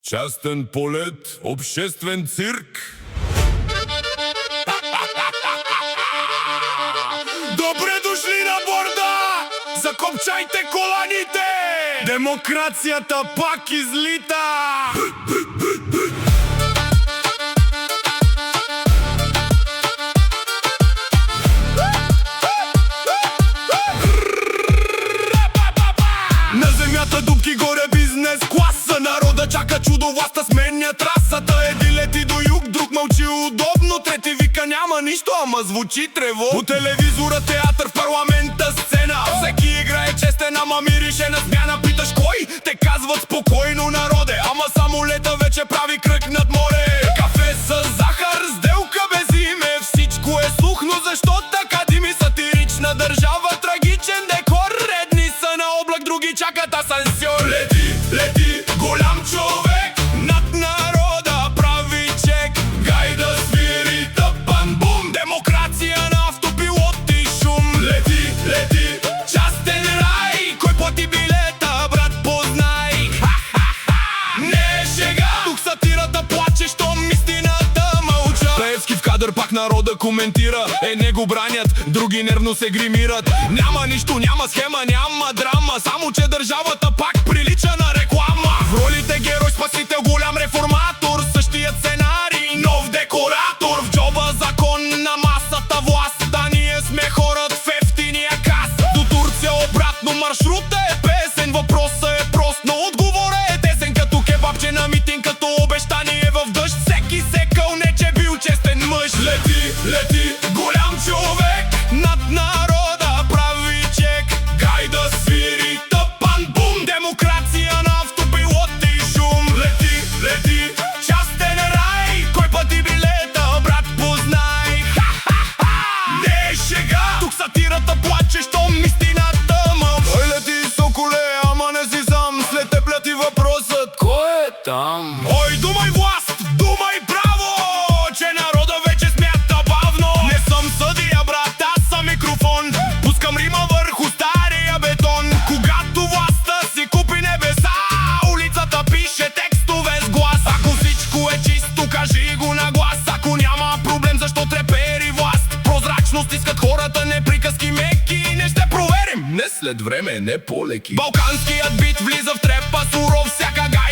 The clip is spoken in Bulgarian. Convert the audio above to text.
Частен полет, обществен цирк. Добре дошли на борда! Закопчайте коланите! Демокрацията пак излита! На земята дупки, горе бизнес класа. Народа чака чудо, властта сменя трасата. Един лети до юг, друг мълчи удобно, трети вика няма нищо, ама звучи трево. По телевизора театър, в парламента сцена. Всеки играе честен, ама мирише на смяна. Питаш кой? Те казват спокойно народе, ама само лета вече прави кръг над море. Кафе с захар, сделка без име. Всичко е слухно, защо така дими? Сатирична държава, трагичен декор. Редни са на облак, други чакат асансьор. Лети, лети, голям човек над народа, прави чек. Гайда свири тъпан бум, демокрация на автопилот и шум. Лети, лети, частен рай, кой плати билета, брат, познай. Ха-ха-ха, не е шега, тук сатирата плаче, щом истината мълча. Пеевски в кадър, пак народа коментира. Не го бранят, други нервно се гримират. Няма нищо, няма схема, няма драма, само че държавата пак прилича на реклама. В ролите герой, спасител, голям реформатор, същият сценарий, нов декоратор. В джоба закон, на масата власт, да ние сме хората в ефтиния кас. До Турция обратно маршрута е песен, въпросът е прост, но отговорът е тесен. Като кебабче на митинг, като обещание в дъжд. Всеки секъл, не че бил честен мъж. Лети, лети, голям човек над народа, прави чек. Гайда свири тъпан бум, демокрация на автопилот и шум. Лети, лети, частен рай, кой пъти билета, брат, познай. Ха-ха-ха, не е шега, тук сатирата плаче, щом истината мълчи. Той лети, соколе, ама не си сам, след теб лети въпросът: кой е там? Ой, думай власт, думай право, че народа вече смята бавно. Не съм съдия, брат, аз съм микрофон. Пускам рима върху стария бетон. Когато властта си купи небеса, улицата пише текстове с глас. Ако всичко е чисто, кажи го на глас. Ако няма проблем, защо трепери власт? Прозрачност искат хората, не приказки меки. Не ще проверим, не след време, не по-леки. Балканският бит влиза в трепа суров, всяка гай